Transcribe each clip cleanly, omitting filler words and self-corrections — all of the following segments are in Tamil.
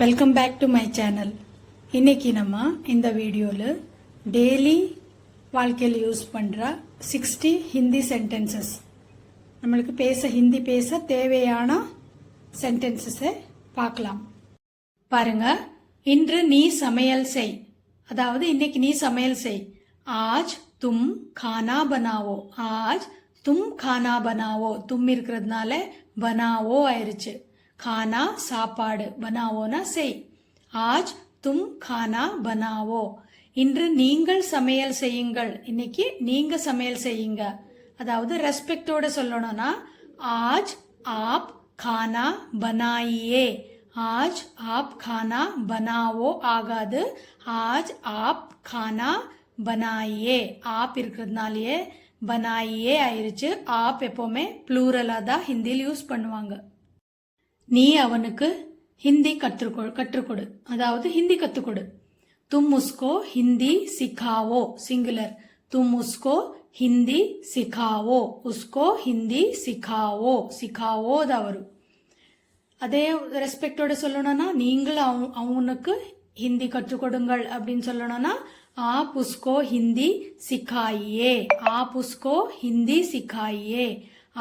Welcome back to my channel. இன்னைக்கு நம்ம இந்த வீடியோவில் டெய்லி வாழ்க்கையில் யூஸ் பண்ணுற 60 ஹிந்தி சென்டென்சஸ், நம்மளுக்கு ஹிந்தி பேச தேவையான சென்டென்சஸை பார்க்கலாம். பாருங்க, இன்று நீ சமையல் செய், அதாவது இன்னைக்கு நீ சமையல் செய். ஆஜ் தும் கானா பனாவோ. ஆஜ் தும் கானா பனாவோ. தும் இருக்கிறதுனால பனாவோ ஆயிருச்சு. खाना சாப்பாடு, பனாவோனா செய். ஆஜ் தும் கானா பனாவோ. இன்று நீங்கள் சமையல் செய்யுங்கள், இன்னைக்கு நீங்க சமையல் செய்யுங்க. அதாவது ரெஸ்பெக்டோட சொல்லணும்னா ஆஜ் ஆப் खाना बनाइए. ஆஜ் ஆப் खाना बनावो ஆகாது. ஆஜ் ஆப் खाना बनाइए. ஆப் இருக்கிறதுனாலயே बनाइए ஆயிருச்சு. ஆப் எப்பவுமே ப்ளூரலா தான் ஹிந்தியில் யூஸ் பண்ணுவாங்க. நீ அவனுக்கு ஹிந்தி கற்றுக்கொடு, அதாவது ஹிந்தி கத்துக்கொடு. தும் உஸ்கோ ஹிந்தி சிக்காவோ, சிங்குலர். தும் உஸ்கோ ஹிந்தி சிக்காவோ. உஸ்கோ ஹிந்தி சிக்காவோ. சிக்காவோ தான் வரும். அதே ரெஸ்பெக்டோட சொல்லணும்னா நீங்கள் அவனுக்கு ஹிந்தி கற்றுக்கொடுங்கள் அப்படின்னு சொல்லணும்னா आप उसको हिंदी सिखाइए. आप उसको हिंदी सिखाइए.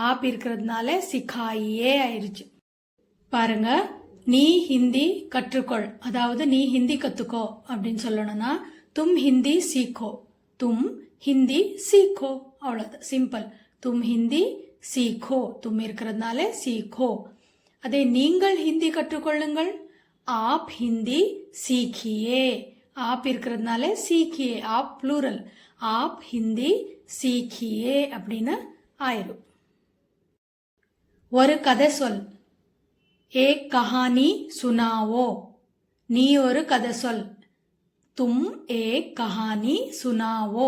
आप இருக்கிறதுனால சிக்காயே ஆயிருச்சு. பாருங்க, நீ ஹிந்தி கற்றுக்கொள், அதாவது நீ ஹிந்தி கத்துக்கோ அப்படின்னு சொல்லணும்னா தும் ஹிந்தி சீக்கோ. தும் ஹிந்தி சீக்கோ, அவ்வளவுதான், சிம்பிள். தும் ஹிந்தி சீக்கோ. தும் இருக்கிறதுனால சீக்கோ. அதே நீங்கள் ஹிந்தி கற்றுக்கொள்ளுங்கள். ஆப் ஹிந்தி சீக்கியே. ஆப் இருக்கிறதுனால சீக்கியே. ஆப் ப்ளூரல். ஆப் ஹிந்தி சீக்கியே அப்படின்னு ஆயிரும். ஒரு கதை சொல். एक कहानी सुनाओ. நீ ஒரு கதை சொல். தும் एक कहानी सुनाओ.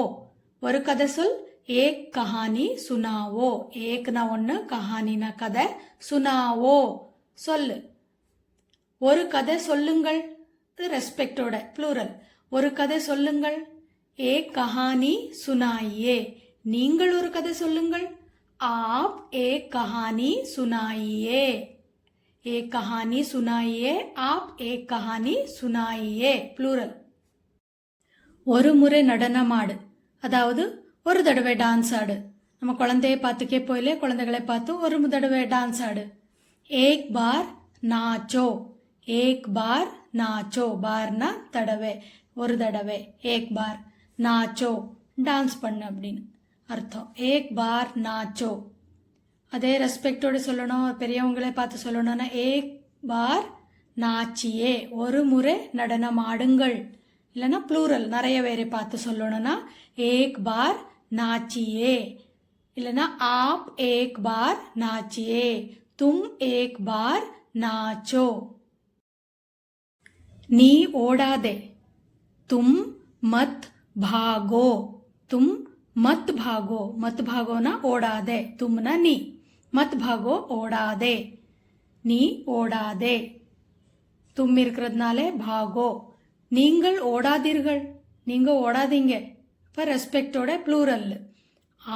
ஒரு கதை சொல். एक कहानी सुनाओ. ஏக்னா ஒன்னு, கஹானினா கதை, சுனாவோ சொல்லு. ஒரு கதை சொல்லுங்கள், ரெஸ்பெக்டோட ப்ளூரல். ஒரு கதை சொல்லுங்கள். एक कहानी सुनाइए. நீங்கள் ஒரு கதை சொல்லுங்கள். आप एक कहानी सुनाइए. एक कहानी सुनाइए. आप एक कहानी सुनाइए, प्लूरल. ஒரு முறை நடனமாடு, அதாவது ஒரு தடவை டான்ஸ் ஆடு. நம்ம குழந்தைய பார்த்து கேட்போயிலே, குழந்தைகளை பார்த்து ஒரு தடவை டான்ஸ் ஆடு. एक बार नाचो. एक बार नाचो. பார்னா தடவை, ஒரு தடவை. एक बार नाचो, டான்ஸ் பண்ணு அப்படின்னு அர்த்தம். एक बार नाचो. அதே ரெஸ்பெக்டோட சொல்லணும், பெரியவங்களை பார்த்து சொல்லணும்னா ஏக் பார் நாச்சியே. ஒரு முறை நடனம் ஆடுங்கள். இல்லைன்னா ப்ளூரல், நிறைய பேரை பார்த்து சொல்லணும்னா ஏக் பார் நாச்சியே. இல்லைன்னா ஆப் ஏக் பார் நாச்சியே. தும் ஏக் பார் நாச்சோ. நீ ஓடாதே. தும் மத் பாகோ. தும் மத் பாகோ. மத் பாகோனா ஓடாதே. தும்னா நீ. மத் பாகோ ஓடாதே. நீ ஓடாதே. தும் இருக்கிறதுனாலே பாகோ. நீங்கள் ஓடாதீர்கள், நீங்க ஓடாதீங்க. இப்ப ரெஸ்பெக்டோட ப்ளூரல்.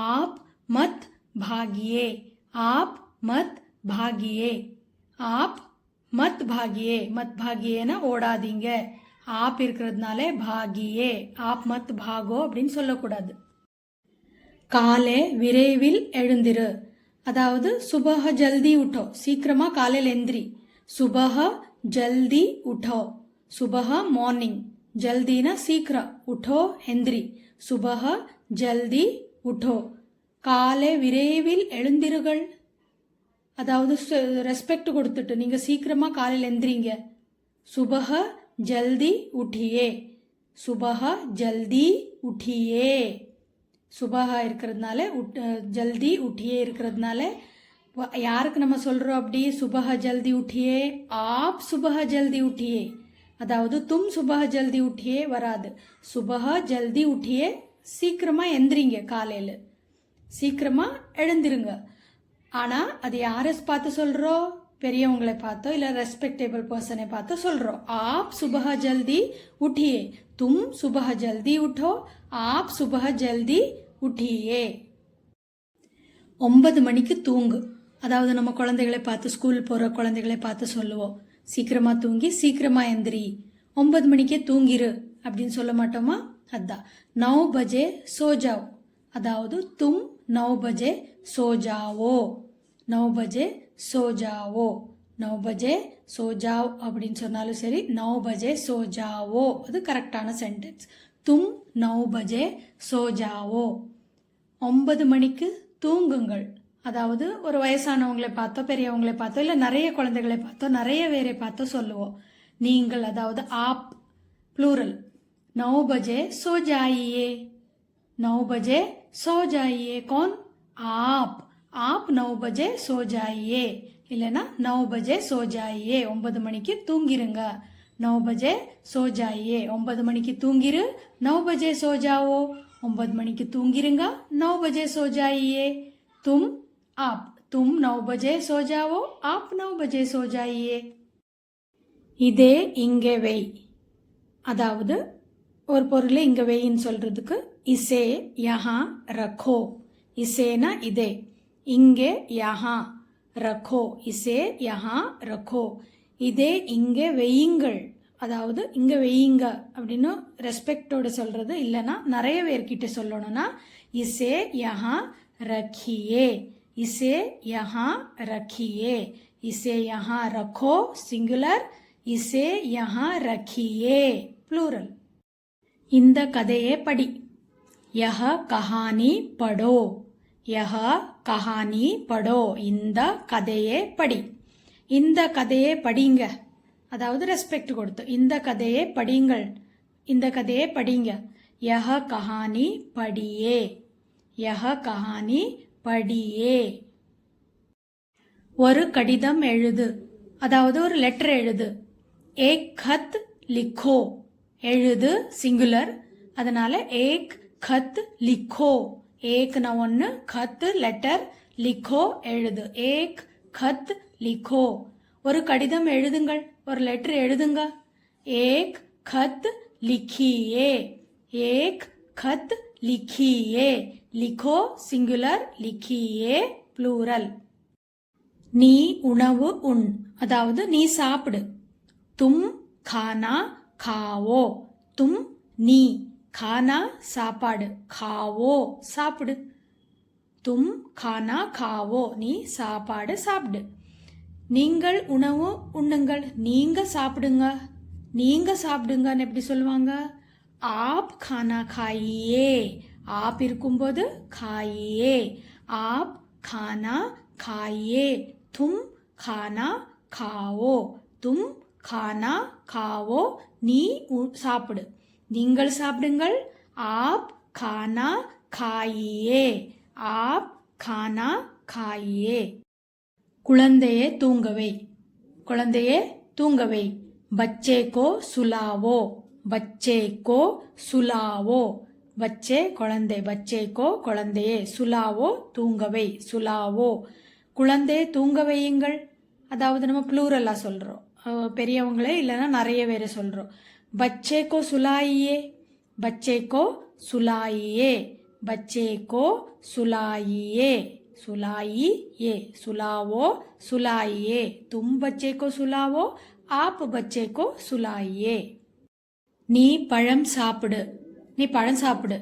ஆப் மத் பாகியே. ஆப் மத் பாகியே. ஆப் மத் பாகியே. மத் பாகியேனா ஓடாதீங்க. ஆப் இருக்கிறதுனாலே பாகியே. ஆப் மத் பாகோ அப்படின்னு சொல்லக்கூடாது. காலை விரைவில் எழுந்திரு, அதாவது சுபஹ ஜல்தி உட்டோ, சீக்கிரமா காலையில் எந்திரி. சுபஹ ஜல்தி உட்டோ. சுபஹ மார்னிங், ஜல்தினா சீக்கிரம், உட்டோ எந்திரி. சுபஹ ஜல்தி உட்டோ. காலை விரைவில் எழுந்திருங்கள், அதாவது ரெஸ்பெக்ட் கொடுத்துட்டு நீங்க சீக்கிரமா காலையில் எந்திரிங்க. சுபஹ ஜல்தி உঠিயே. சுபஹ ஜல்தி உঠিயே. சுபஹா இருக்கிறதுனால ஜல்தி உঠিயே இருக்கிறதுனால யாருக்கு நம்ம சொல்றோம் அப்படி? சுபஹ ஜல்தி உঠিயே. ஆப் சுபஹ ஜல்தி உঠিயே. அதாவது தும் சுபஹ ஜல்தி உঠিயே வராது. சுபஹ ஜல்தி உঠিயே, சீக்கிரமா எந்திரிங்க, காலையில சீக்கிரமா எழுந்திருங்க. ஆனா அது யாரை பார்த்து சொல்றோம்? பெரியவங்களை பார்த்தோ இல்ல ரெஸ்பெக்டேபிள் பர்சனை பார்த்து சொல்றோம். ஆப் சுபஹ ஜல்தி உঠিயே. தும் சுபஹ ஜல்தி உठो. आप सुबह जल्दी उठिए. 9 மணிக்கு தூங்கு, அதாவது நம்ம குழந்தைகளை பார்த்து, ஸ்கூல் போற குழந்தைகளை பார்த்து சொல்லுவோம். சீக்கிரமா தூங்கி சீக்கிரமா எந்திரி. 9 மணிக்கே தூங்கிரு அப்படின்னு சொல்ல மாட்டோமா? அதான் 9 பஜே சோ ஜாவோ. அதாவது தும் 9 பஜே சோ ஜாவோ. 9 பஜே சோ ஜாவோ. 9 பஜே சோ ஜாவ் அப்படின்னு சொன்னாலும் சரி, 9 பஜே சோ ஜாவோ அது கரெக்டான சென்டென்ஸ். தும் 9 பஜே சோ ஜாவோ. 9 மணிக்கு தூங்குங்கள். அதாவது ஒரு வயசானவங்களை பார்த்தோ, பெரியவங்களை பார்த்தோ, இல்லை நிறைய குழந்தைகளை பார்த்தோ, நிறைய பேரை பார்த்தோ சொல்லுவோம். நீங்கள், அதாவது ஆப் ப்ளூரல். 9 பஜே சோ ஜாயியே. 9 பஜே சோ ஜாயியே. கौन? आप. आप 9 பஜே சோ ஜாயியே. இல்லைன்னா 9 பஜே சோ ஜாயியே. 9 மணிக்கு தூங்கிருங்க. 9 பஜே சோ ஜாயியே. 9 மணிக்கு தூங்கிரு. 9 பஜே சோ ஜாவோ. 9 மணிக்கு தூங்கிருங்க. 9 பஜே சோ ஜாயியே. தும் ஆப். तुम 9 பஜே சோ ஜாவோ. आप 9 பஜே சோ ஜாயியே. இதே இங்கே வை. அதாவது ஒரு பொருளை இங்கே வைன்னு சொல்றதுக்கு இசே யஹா ரக்கோ. இசேனா இதே. இங்கே யஹா ரக்கோ. இசே யஹா ரக்கோ. இதே இங்கே வையுங்கள். அதாவது இங்கே வையுங்க அப்படின்னு ரெஸ்பெக்டோடு சொல்றது. இல்லைன்னா நிறைய பேர்கிட்ட சொல்லணும்னா இசே யஹா ரக்கியே. இசே யஹா ரக்கியே. இசே யஹா ரக்கோ சிங்குலர். இசே யஹா ரக்கியே ப்ளூரல். இந்த கதையை படி. யஹ கஹானி படோ. யஹ கஹானி படோ. இந்த கதையை படி. இந்த கதையை படிங்க. அதாவது ரெஸ்பெக்ட் கொடுத்து இந்த கதையை படிங்கள். இந்த கதையை படிங்க. யஹ கஹானி படியே. யஹ கஹானி படியே. ஒரு கடிதம் எழுது. அதாவது ஒரு லெட்டர் எழுது. ஏக் खत लिखो. எழுது சிங்குலர். அதனால ஏக் खत लिखो. ஏக்னா ஒன்று, खत லெட்டர், लिखो எழுது. ஏக் खत लिखो. ஒரு கடிதம் எழுதுங்கள். ஒரு லெட்டர் எழுதுங்க. ஏக் खत लिखिए. ஏக் खत लिखिए. लिखो சிங்குலர், लिखिए ப்ளூரல். நீ உணவு உண். அதாவது நீ சாப்பிடு. तुम खाना खाओ. तुम நீ. खाना சாப்பாடு. खाओ சாப்பிடு. तुम खाना खाओ. நீ சாப்பாடு சாப்பிடு. நீங்கள் உணவு உண்ணுங்கள். நீங்க சாப்பிடுங்க. நீங்க சாப்பிடுங்கன்னு எப்படி சொல்லுவாங்க? आप खाना खाइए. आप இருக்கும்போது खाइए. आप खाना खाइए. तुम खाना खाओ. तुम खाना खाओ. நீ சாப்பிடு. நீங்கள் சாப்பிடுங்கள். आप खाना खाइए. आप खाना खाइए. குழந்தையை தூங்கவை. குழந்தையை தூங்கவை. बच्चे को सुलाओ. बच्चे को सुलाओ. बच्चे குழந்தை. बच्चे को குழந்தையை. सुलाओ தூங்கவை. सुलाओ. குழந்தையை தூங்க வையுங்கள். அதாவது நம்ம ப்ளூரலா சொல்றோம். பெரியவங்களே இல்லைன்னா நிறைய பேரை சொல்றோம். बच्चे को सुलाइए. बच्चे को सुलाइए. बच्चे को सुलाइए. सुलाइए. सुलाओ सुलाइए. तुम बच्चे को सुलाओ. आप बच्चे को सुलाइए. நீ பழம் சாப்பிடு. நீ பழம் சாப்பிடு.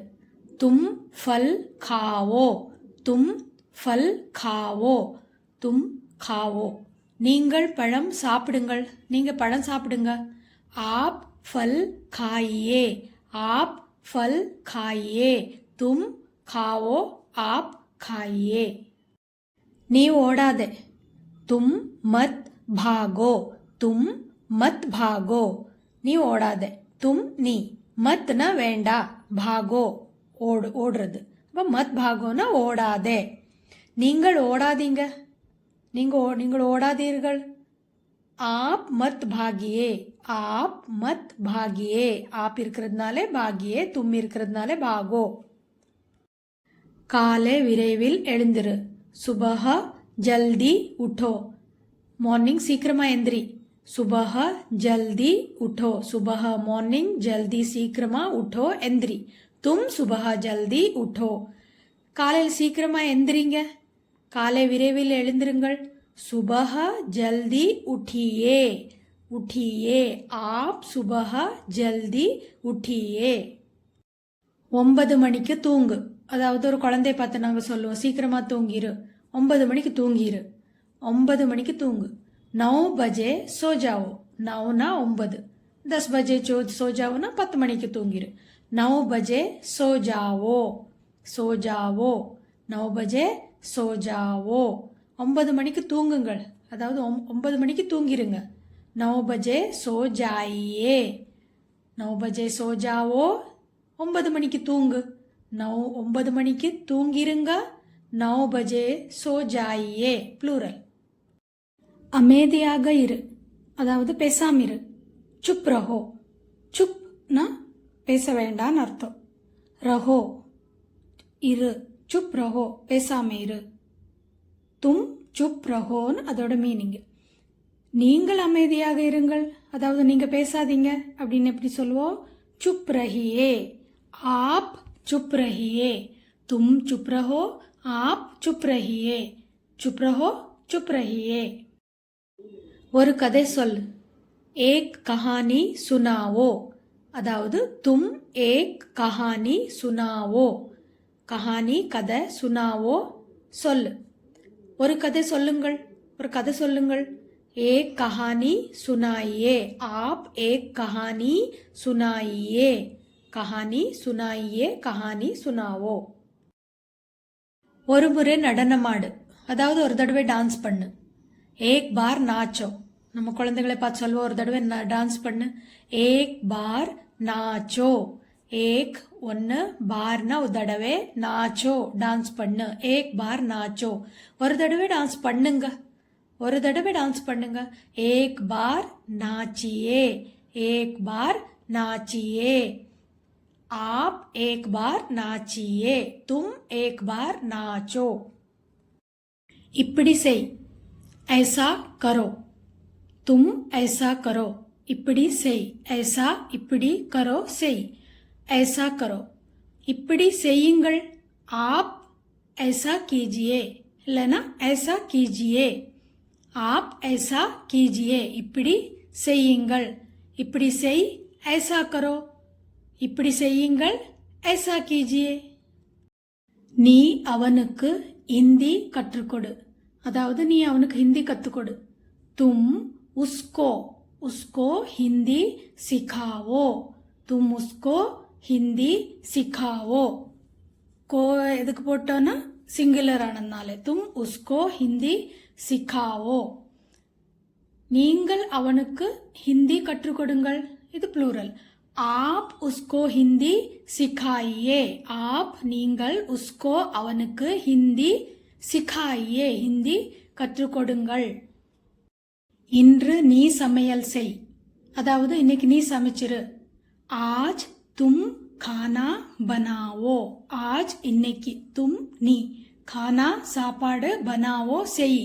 तुम फल खाओ. तुम फल खाओ. तुम खाओ. நீங்கள் பழம் சாப்பிடுங்கள். நீங்க பழம் சாப்பிடுங்க. आप फल खाइए. आप फल खाइए. तुम खाओ. आप खाइए. நீ ஓடாதே. तुम मत भागो. तुम मत भागो. நீ ஓடாதே. तुम நீ. மத்னா வேண்டா. भागो ஓடுறது. அப்ப மத் भागोனா ஓடாதே. நீங்கள் ஓடாதீங்க. நீங்கள் ஓடாதீர்கள். आप मत भागिए. आप मत भागिए. आप இருக்கிறதுனாலே भागिए. तुम இருக்கிறதுனாலே भागो. காலை விரைவில் எழுந்திரு. सुबह जल्दी उठो. மார்னிங் சீக்கிரமா எந்திரி. सुबह जल्दी उठो. सुबह मॉर्निंग, जल्दी சீக்கிரமா उठो எந்திரி. तुम सुबह जल्दी उठो. காலையில் சீக்கிரமா எந்திரிங்க. காலை விரைவில் எழுந்திருங்கள். सुबह जल्दी उठिए. उठिए आप सुबह जल्दी उठिए 9 மணிக்கு தூங்கு அதாவது ஒரு குழந்தைய பார்த்து நாங்கள் சொல்லுவோம் சீக்கிரமா தூங்கிரு 9 மணிக்கு தூங்கிரு 9 மணிக்கு தூங்கு 9 बजे सो जाओ 9 ना 9 10 बजे सो जाओ ना 10 மணிக்கு தூங்கிரு 9 बजे सो जाओ 9 बजे सो जाओ 9 மணிக்கு தூங்குங்கள் அதாவது 9 மணிக்கு தூங்கிருங்க 9 बजे सो जाइए 9 बजे सो जाओ 9 மணிக்கு தூங்கு 9 மணிக்கு தூங்கிருங்க 9 बजे सो जाइए प्लूरल அமைதியாக இரு அதாவது பேசாம இரு चुप रहो चुप्னா பேச வேண்டாம்னு அர்த்தம் रहो இரு चुप रहो பேசாம இரு தும் चुप रहोன்னு அதோட மீனிங் நீங்கள் அமைதியாக இருங்கள் அதாவது நீங்க பேசாதீங்க அப்படின்னு எப்படி சொல்லுவோம் चुप रहिए आप चुप रहिए तुम चुप रहो आप चुप रहिए चुप रहो चुप रहिए ஒரு கதை சொல் एक कहानी सुनाओ அதாவது तुम एक कहानी सुनाओ कहानी கதை सुनाओ சொல் ஒரு கதை சொல்லுங்கள் ஒரு கதை சொல்லுங்கள் एक कहानी सुनाइए आप एक कहानी सुनाइए कहानी सुनाइए कहानी सुनाओ ஒரு முறை நடனமாடு அதாவது ஒரு தடவை டான்ஸ் பண்ணு एक बार नाचो நம்ம குழந்தைகளை பார்த்து சொல்லுவோம் ஒரு தடவை டான்ஸ் பண்ணு एक बार नाचो एक ஒன்னு பார்னா ஒரு தடவை நாச்சோ டான்ஸ் பண்ணு एक बार नाचो ஒரு தடவை டான்ஸ் பண்ணுங்க ஒரு தடவை டான்ஸ் பண்ணுங்க एक बार नाचिए एक बार नाचिए आप एक बार नाचिए तुम एक बार नाचो இப்படி செய் ऐसा करो तुम ऐसा करो இப்படி செய் ऐसा இப்படி करो செய் ऐसा करो இப்படி செய்யுங்கள் आप ऐसा कीजिए இல்லனா ऐसा कीजिए आप ऐसा कीजिए இப்படி செய்யுங்கள் இப்படி செய் ऐसा करो இப்படி செய்யுங்கள் ऐसा कीजिए நீ அவனுக்கு ஹிந்தி கற்றுக்கொடு அதாவது நீ அவனுக்கு ஹிந்தி கத்துக்கொடு तुम उसको उसको हिंदी सिखाओ तुम उसको हिंदी सिखाओ को எதுக்கு போட்டோன்னா சிங்குலர் ஆனதுனால तुम उसको हिंदी सिखाओ நீங்கள் அவனுக்கு ஹிந்தி கற்றுக் கொடுங்கள் இது ப்ளூரல் आप उसको हिंदी सिखाइए आप நீங்கள் उसको அவனுக்கு ஹிந்தி सिखाइए ஹிந்தி கற்றுக் கொடுங்கள் இன்று நீ சமையல் செய் அதாவது இன்னைக்கு நீ சமைச்சிரு आज तुम खाना बनाओ आज இன்னைக்கு तुम நீ खाना சாப்பாடு बनाओ செய்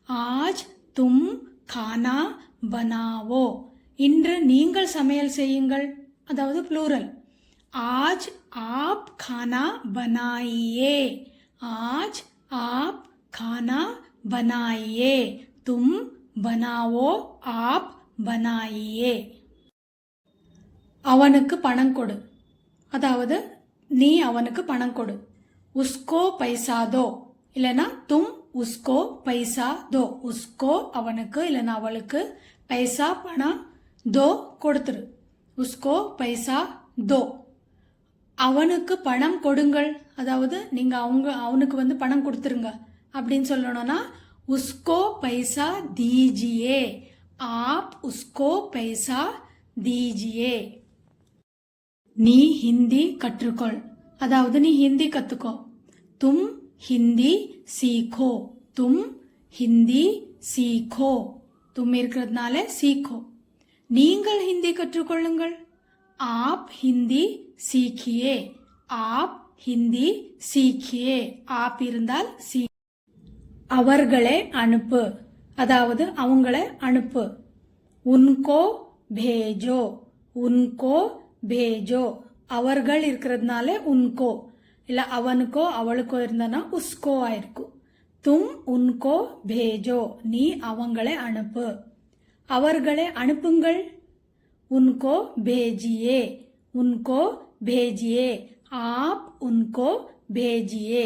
आज तुम खाना बनाओ இன்று நீங்கள் சமையல் செய்யுங்கள் அதாவது ப்ளூரல் आज आप खाना बनाइए आज आप खाना बनाइए तुम बनाओ आप बनाइए அவனுக்கு பணம் கொடு அதாவது நீ அவனுக்கு பணம் கொடு उसको पैसा दो இல்லனா तुम उसको पैसा दो उसको அவனுக்கு இல்லனா அவளுக்கு पैसा பணம் दो கொடுத்துரு उसको पैसा दो அவனுக்கு பணம் கொடுங்கள் அதாவது நீங்க அவனுக்கு பணம் கொடுத்துருங்க அப்படின்னு சொல்லணும்னா उसको पैसा दीजिए आप उसको पैसा दीजिए நீ ஹிந்தி கற்றுக்கொள் அதாவது நீ ஹிந்தி கத்துக்கோ तुम हिंदी सीखो तुम हिंदी सीखो तुम இருக்கிறதுனால सीखो நீங்கள் ஹிந்தி கற்றுக்கொள்ளுங்கள் आप हिंदी सीखिए आप हिंदी सीखिए आप இருந்தால் அவர்களை அனுப்பு அதாவது அவங்களை அனுப்பு उनको भेजो उनको भेजो அவர்கள் இருக்கிறதுனால उनको இல்ல அவனுக்கோ அவளுக்கோ இருந்தானா उसको ஆயிருக்கும் तुम उनको भेजो நீ அவங்களை அனுப்பு அவர்களை அனுப்புங்கள். उनको भेजिए. उनको भेजिए. आप उनको भेजिए.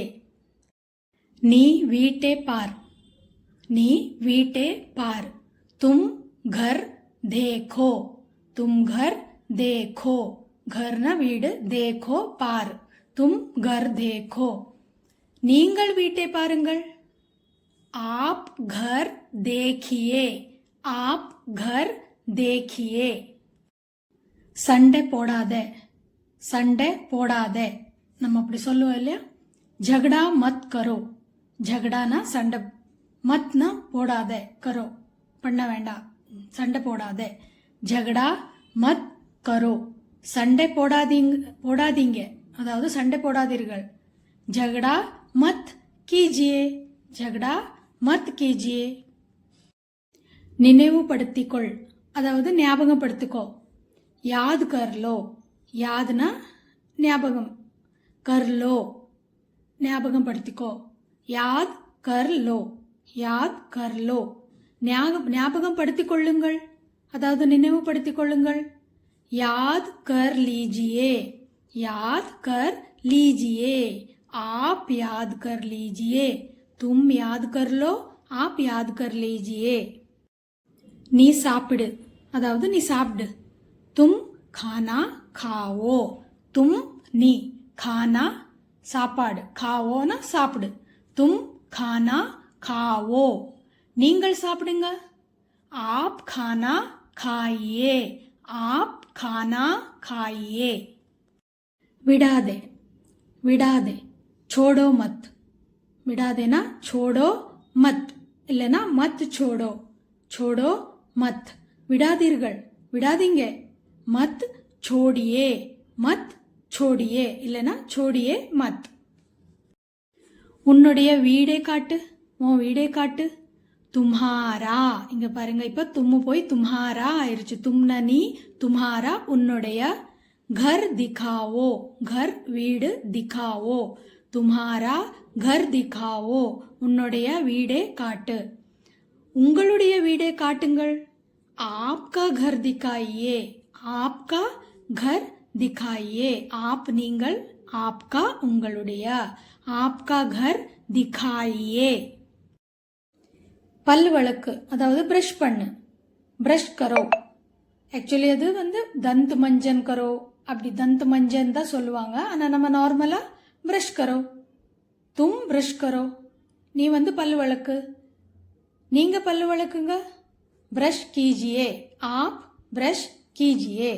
நீ வீட்டை பார். நீ வீட்டை பார். तुम घर देखो. तुम घर देखो. घर ना வீடு, देखो பார். तुम घर देखो. நீங்கள் வீட்டை பாருங்கள். आप घर देखिए. आप घर देखिए. சண்டை போடாத. சண்டை போடாத நம்ம அப்படி சொல்லுவோம் இல்லையா? झगड़ा मत करो. झगड़ाना சண்டை, மத்னா போடாத, கரோ பண்ண வேண்டாம், சண்டை போடாத. झगड़ा मत करो. சண்டை போடாதீங்க, அதாவது சண்டை போடாதீர்கள். झगड़ा मत कीजिए. झगड़ा मत कीजिए. நினைவுபடுத்திக்கொள், அதாவது ஞாபகப்படுத்திக்கோ. யாத் கர்லோ. யாத்னா ஞாபகம், கர்லோ ஞாபகம் படுத்திக்கோ. யாத் கர்லோ. யாத் கர்லோ. ஞாபகம் படுத்திக் கொள்ளுங்கள், அதாவது நினைவுபடுத்திக் கொள்ளுங்கள். யாத் கர் லீஜியே. யாத் கர் लीजिए. आप याद कर लीजिए. तुम याद कर लो. आप याद कर लीजिए. நீ சாப்பிடு, அதாவது நீ சாப்பிடு. तुम खाना खाओ. तुम நீ, खाना சாப்பாடு, खाओனா சாப்பிடு. तुम खाना खाओ. நீங்கள் சாப்பிடுங்க. आप खाना खाइए. आप खाना खाइए. விடாதே. விடாதே, छोड़ो मत. விடாதேனா छोड़ो मत, இல்லைனா मत छोड़ो. छोड़ो मत, விடாதீர்கள், விடாதீங்க. मत छोड़िए. मत छोड़िए, இல்லைனா छोड़िए मत. உன்னுடைய வீடை காட்டு, உன் வீடை காட்டு. தும்ஹாரா, இங்க பாருங்க, இப்ப தும்மு போய் தும்ஹாரா ஆயிருச்சு. தும்னா நீ, தும்ஹாரா உன்னுடைய. घर दिखाओ. घर வீடு, दिखाओ तुम्हारा घर दिखाओ. உன்னுடைய வீடை காட்டு. உங்களுடைய வீடை காட்டுங்கள். आपका घर दिखाइए. आपका घर दिखाइए. आप நீங்கள், आपका உங்களுடைய. आपका घर दिखाइए. பல் வழக்கு, அதாவது பிரஷ் பண்ணு. பிரஷ் கரோ. ஆக்சுவலி அது தந்த் மஞ்சன் கரோ, அப்படி தந்த் மஞ்சன் தான் சொல்லுவாங்க. ஆனால் நம்ம நார்மலாக பிரஷ் கரோ. தும் பிரஷ் கரோ. நீ பல்லு வழக்கு, நீங்க பல்லு வழக்குங்க. பிரஷ் கீஜியே. ஆப் பிரஷ் கீஜியே.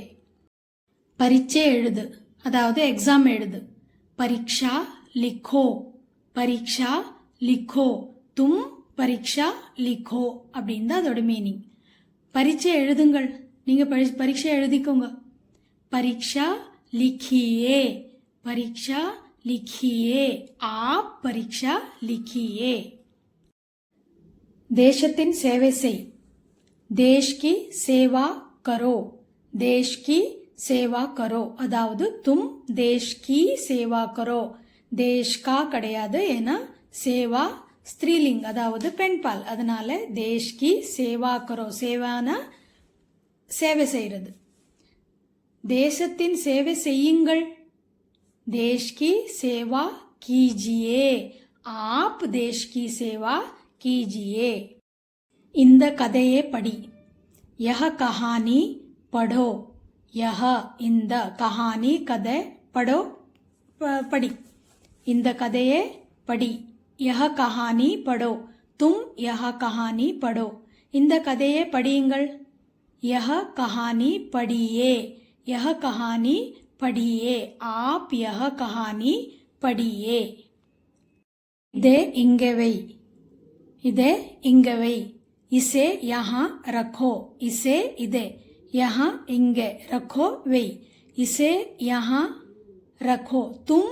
பரீட்சை எழுது, அதாவது எக்ஸாம் எழுது. பரீட்சா லிखो. பரீட்சா லிखो. தும் பரீட்சா லிखो அப்படின்னு தான் அதோட மீனிங். பரீட்சை எழுதுங்கள், நீங்க பரீட்சை எழுதிக்கோங்க. परीक्षा लिखिए. परीक्षा लिखिए. आप परीक्षा लिखिए. देशத்தின் சேவை செய். देश की सेवा करो. देश की सेवा करो, அதாவது तुम देश की सेवा करो. देश का கிடையாது, ஏன்னா சேவா ஸ்திரீலிங், அதாவது பெண்பால். அதனால देश की सेवा करो. சேவானா சேவை செய்யறது. தேசத்தின் சேவை செய்யுங்கள். देश की सेवा कीजिए. आप देश की सेवा कीजिए. இந்த கதையை படி. यह कहानी पढ़ो. यह இந்த कहानी கதை, पढ़ो படி. இந்த கதையை படி. यह कहानी पढ़ो. तुम यह कहानी पढ़ो. இந்த கதையை படியுங்கள். यह कहानी पढ़िए. यह कहानी पढ़िए. आप यह कहानी पढ़िए. इधे इंगे வை. इधे इंगे வை. इसे यहाँ रखो. इसे इधे, यहाँ इंगे, रखो வை. इसे यहाँ रखो. तुम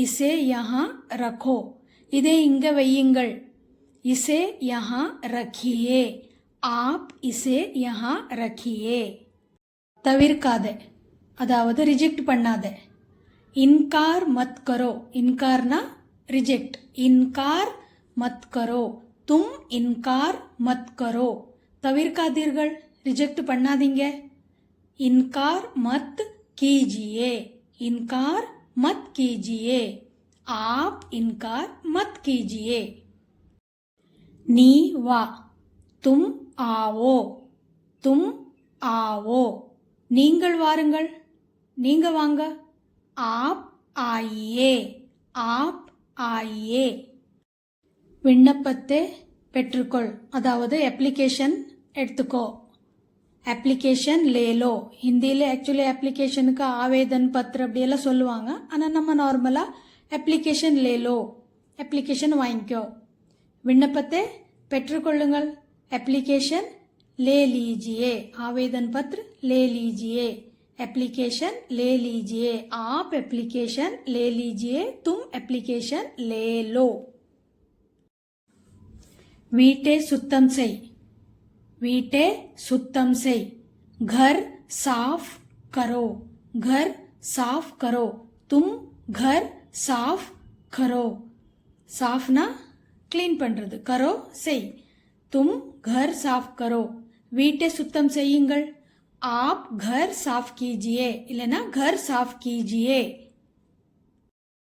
इसे यहाँ रखो. इधे इंगे வையுங்கள். इसे यहाँ रखिए. आप इसे यहाँ रखिए. தவிர்க்காதே, அதாவது ரிஜெக்ட் பண்ணாத. இன்கார் மத் கரோ. இன்கார்னா ரிஜெக்ட். இன்கார் மத் கரோ. தும் இன்கார் மத் கரோ. தவிர்க்காதீர்கள், ரிஜெக்ட் பண்ணாதீங்க. இன்கார் மத் कीजिए, इनकार मत कीजिए, आप इनकार मत कीजिए. नी वा, तुम आओ, तुम आओ. நீங்கள் வாருங்கள், நீங்க வாங்க. आप आइए, आप आइए. விண்ணப்பத்தை பெற்றுக்கொள், அதாவது அப்ளிகேஷன் எடுத்துக்கோ. அப்ளிகேஷன் லேலோ, ஹிந்தியில் ஆக்சுவலி அப்ளிகேஷனுக்கு ஆவேதன் பத்திர அப்படியெல்லாம் சொல்லுவாங்க. ஆனால் நம்ம நார்மலாக அப்ளிகேஷன் லேலோ, அப்ளிகேஷன் வாங்கிக்கோ. விண்ணப்பத்தை பெற்றுக்கொள்ளுங்கள். அப்ளிகேஷன் லே லீஜியே, ஆவேதன் பத்திர லே லீஜியே, एप्लीकेशन ले लीजिए, आप एप्लीकेशन ले लीजिए, तुम एप्लीकेशन ले लो. வீட்டை சுத்தம் செய், வீட்டை சுத்தம் செய். घर साफ करो, घर साफ करो, तुम घर साफ करो. साफना क्लीन பண்றது, करो செய். तुम घर साफ करो, வீட்டை சுத்தம் செய்யுங்கள். आप घर साफ कीजिए, இல்லனா घर साफ कीजिए.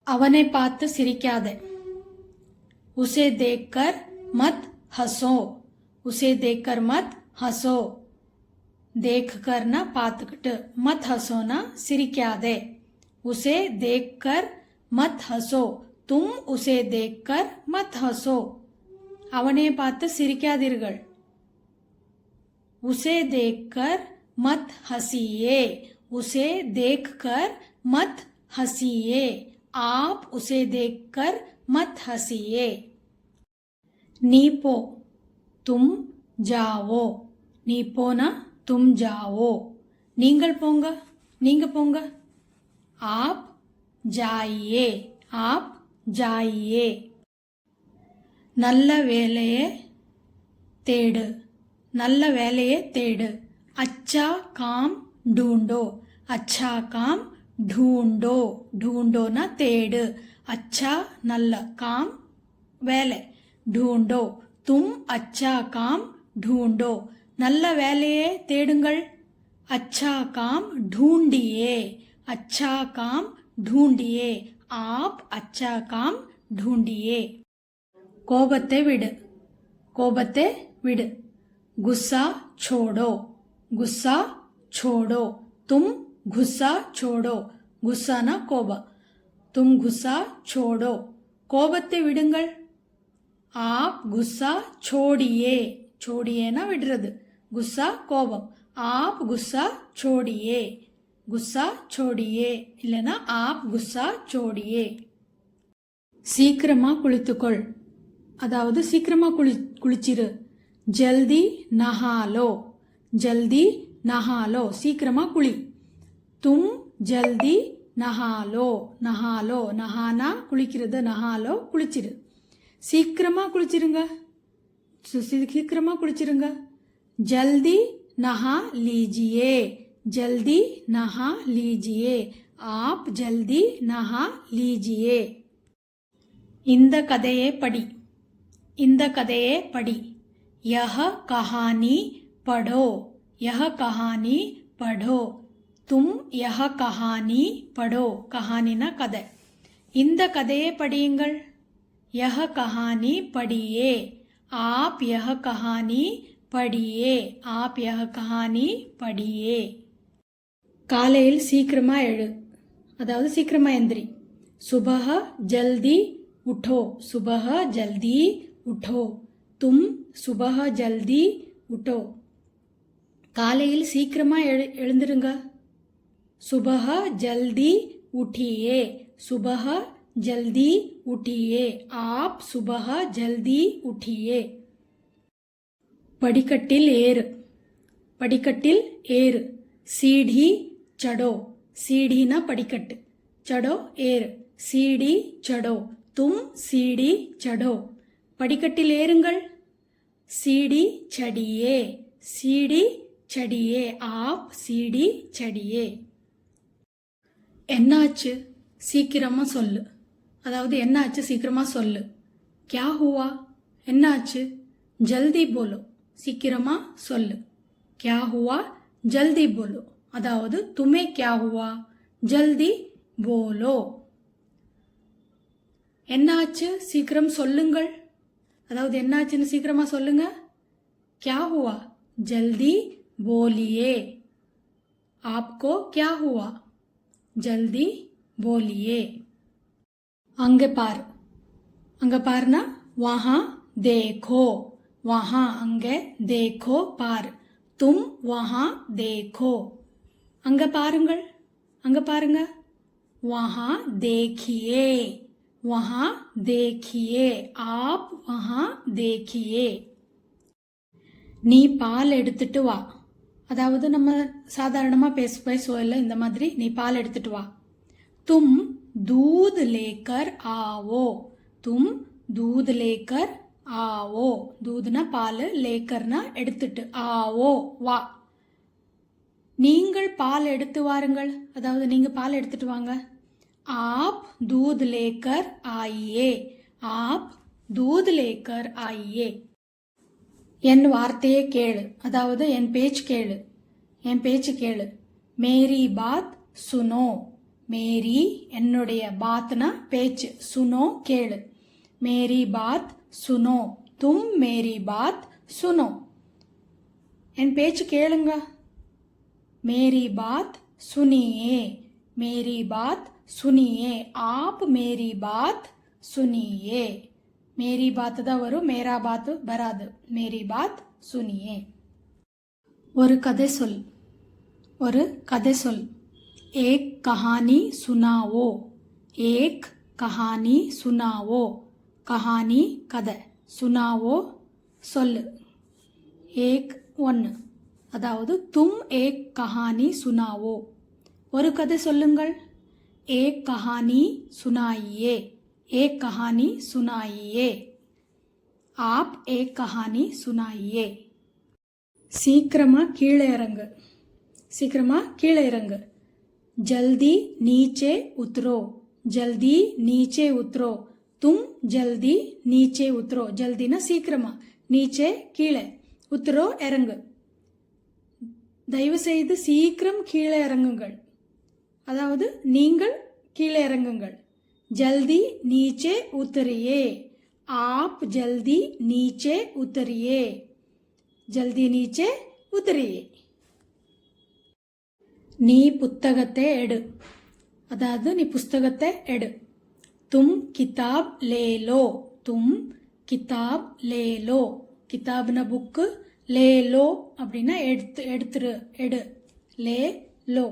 அவனை பார்த்து சிரிக்காதே. उसे देखकर मत हंसो, उसे देखकर मत हंसो. देखकर ना பார்த்துக்கிட்டு, मत हंसो ना சிரிக்காதே. उसे देखकर मत हंसो, तुम उसे देखकर मत हंसो. அவனை பார்த்து சிரிக்காதீர்கள். उसे देखकर मत हंसिए, उसे देखकर मत हंसिए. आप उसे देखकर मत हंसिए. नी पो, तुम जाओ. नी போனா तुम जाओ, நீங்கள் போங்க, நீங்க போங்க. आप जाइए, आप जाइए. நல்ல வேலையை தேடு, நல்ல வேலையை தேடு. अच्छा काम ढूंढो, अच्छा काम ढूंढो. ढूंढो ना தேடு. अच्छा நல்ல, काम வேலை, ढूंढो. तुम अच्छा काम ढूंढो, நல்ல வேலையை தேடுங்கள். अच्छा काम ढूंढिए, अच्छा काम ढूंढिए. आप अच्छा काम ढूंढिए. கோபத்தை விடு, கோபத்தை விடு. गुस्सा छोड़ो, गुस्सा छोड़ो. तुम गुस्सा छोड़ो, गुस्सा ना கோப. तुम गुस्सा छोड़ो, கோபத்தை விடுங்கள். आप गुस्सा छोड़िए, छोड़िए ना விடுறது, गुस्सा கோபம். आप गुस्सा छोड़िए, गुस्सा छोड़िए, இல்லனா आप गुस्सा छोड़िए. சீக்கிரமா குளித்துக்கொள், அதாவது சீக்கிரமா குளிச்சிரு. ஜல்தி நஹாலோ, ஜல்தி நஹாலோ, சீக்கிரமா குளி. தும் ஜல்தி நஹாலோ, நஹாலோ, நஹானா குளிக்கிறது, நஹாலோ குளிச்சிரு. சீக்கிரமா குளிச்சிருங்க, சீக்கிரமா குளிச்சிருங்க. ஜல்தி நஹா லீஜியே, ஜல்தி நஹா லீஜியே. ஆப் ஜல்தி நஹா லீஜியே. இந்த கதையை படி, இந்த கதையை படி. यह कहानी पढ़ो, यह कहानी पढ़ो. तुम यह कहानी पढ़ो, कहानी ना कதை. இந்த கதையை படியுங்கள். यह कहानी पढ़िए, आप यह कहानी पढ़िए, आप यह कहानी पढ़िए. காலையில் சீக்கிரமா எழு, அதாவது சீக்கிரமா எந்திரி. सुबह जल्दी उठो, सुबह जल्दी उठो. तुम सुबह जल्दी उठो. காலையில் சீக்கிரமா எழுந்திருங்க. सुबह जल्दी उठिए, सुबह जल्दी उठिए. आप सुबह जल्दी उठिए. படிக்கட்டில் ஏறு, படிக்கட்டில் ஏறு. सीढ़ी चढ़ो, सीढ़ी ना படிக்கட்டு, चढ़ो ஏறு. सीढ़ी चढ़ो, तुम सीढ़ी चढ़ो. படிக்கட்டில் ஏறுங்கள். सीढ़ी चढ़िए, सीढ़ी चढ़िए. आप सीढ़ी चढ़िए. என்னாச்சு சீக்கிரமா சொல்லு, அதாவது என்னாச்சு சீக்கிரமா சொல்லு. क्या हुआ, என்னாச்சு. जल्दी बोलो, சீக்கிரமா சொல்லு. क्या हुआ जल्दी बोलो அதாவது तुम्हें क्या हुआ जल्दी बोलो என்னாச்சு சீக்கிரம் சொல்லுங்கள் அதாவது என்னாச்சுன்னு சீக்கிரமா சொல்லுங்க क्या हुआ जल्दी बोलिए आपको क्या हुआ जल्दी बोलिए அங்க பாருனா वहां देखो वहां அங்கே देखो पार तुम वहां देखो அங்க பாருங்க वहां देखिए आप वहां देखिए நீ பால் எடுத்துட்டு வா அதாவது நம்ம சாதாரணமா பேசுவோம்ல இந்த மாதிரி நீ பால் எடுத்துட்டு வா तुम दूध लेकर आओ तुम दूध लेकर आओ दूधना பால் லேக்கர்னா எடுத்துட்டு आओ வா நீங்கள் பால் எடுத்து வாருங்கள் அதாவது நீங்க பால் எடுத்துட்டு வாங்க आप दूध लेकर आइए आप दूध लेकर आइए என் வார்த்தையை கேளு அதாவது என் பேச்சு கேளு மேரி பாத் சுனோ மேரி என்னுடைய பாத்னா பேச்சு சுனோ கேளு மேரி பாத் சுனோ தும் மேரி பாத் சுனோ என் பேச்சு கேளுங்க மேரி பாத் சுனியே आप मेरी बात सुनिए मेरी बात தான் வரும் मेरा बात வராது मेरी बात सुनिए ஒரு கதை சொல் एक कहानी सुनाओ कहानी கதை सुनाओ சொல்லு एक ஒன்று அதாவது तुम एक कहानी सुनाओ ஒரு கதை சொல்லுங்கள் एक कहानी सुनाइए आप एक कहानी सुनाइए சீக்கிரமா கீழே இறங்கு जल्दी नीचे उतरो तुम जल्दी नीचे उतरो जल्दीना சீக்கிரமா नीचे கீழே उतरो இறங்கு தயவு செய்து சீக்கிரம் கீழே இறங்குங்கள் அதாவது நீங்கள் கீழே இறங்குங்கள் जल्दी नीचे उतरिए आप जल्दी नीचे उतरिए நீ புத்தகத்தை எடு அதாவது நீ புஸ்தகத்தை எடு तुम किताब ले लो கிதாப்னா புக்கு ले लो அப்படின்னா எடு ले लो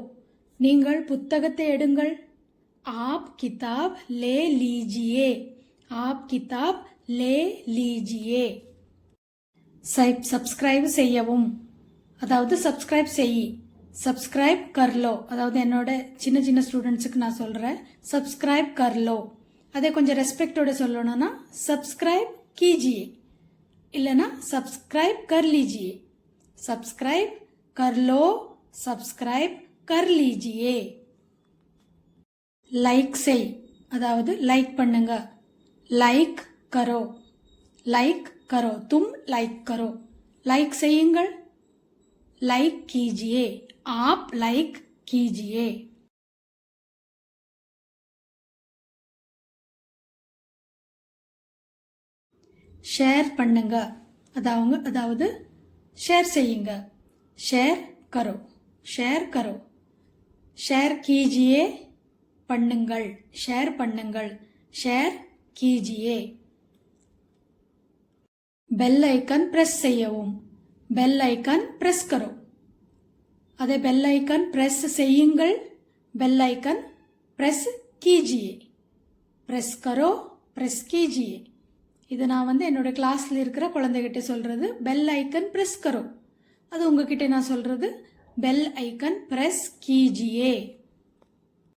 நீங்கள் புத்தகத்தை எடுங்கள் आप किताब ले लीजिए சப்ஸ்கிரைப் செய்யவும் அதாவது சப்ஸ்கிரைப் कर लो அதாவது என்னோட சின்ன ஸ்டூடெண்ட்ஸுக்கு நான் சொல்றேன் சப்ஸ்கிரைப் कर लो அதே கொஞ்சம் ரெஸ்பெக்டோட சொல்லணும்னா சப்ஸ்கிரைப் कीजिए இல்லனா सब्सक्राइब कर लीजिए सब्सक्राइब कर लो सब्सक्राइब कर लीजिए லைக் செய் அதாவது லைக் பண்ணுங்க லைக் करो तुम லைக் करो லைக் செய்யுங்கள் லைக் कीजिए आप லைக் कीजिए ஷேர் பண்ணுங்க அதாவது ஷேர் செய்யுங்க ஷேர் करो ஷேர் कीजिए பண்ணுங்கள் ஷேர் कीजिए பெல் ஐக்கன் பிரஸ் செய்யவும் பெல் ஐக்கன் பிரஸ் करो அதே பெல் ஐக்கன் பிரஸ் செய்யுங்கள் பெல் ஐக்கன் பிரஸ் कीजिए பிரஸ் करो பிரஸ் कीजिए இது நான் என்னோட கிளாஸ்ல இருக்கிற குழந்தைகிட்ட சொல்றது பெல் ஐக்கன் பிரஸ் करो அது உங்ககிட்ட நான் சொல்றது பெல் ஐக்கன் பிரஸ் कीजिए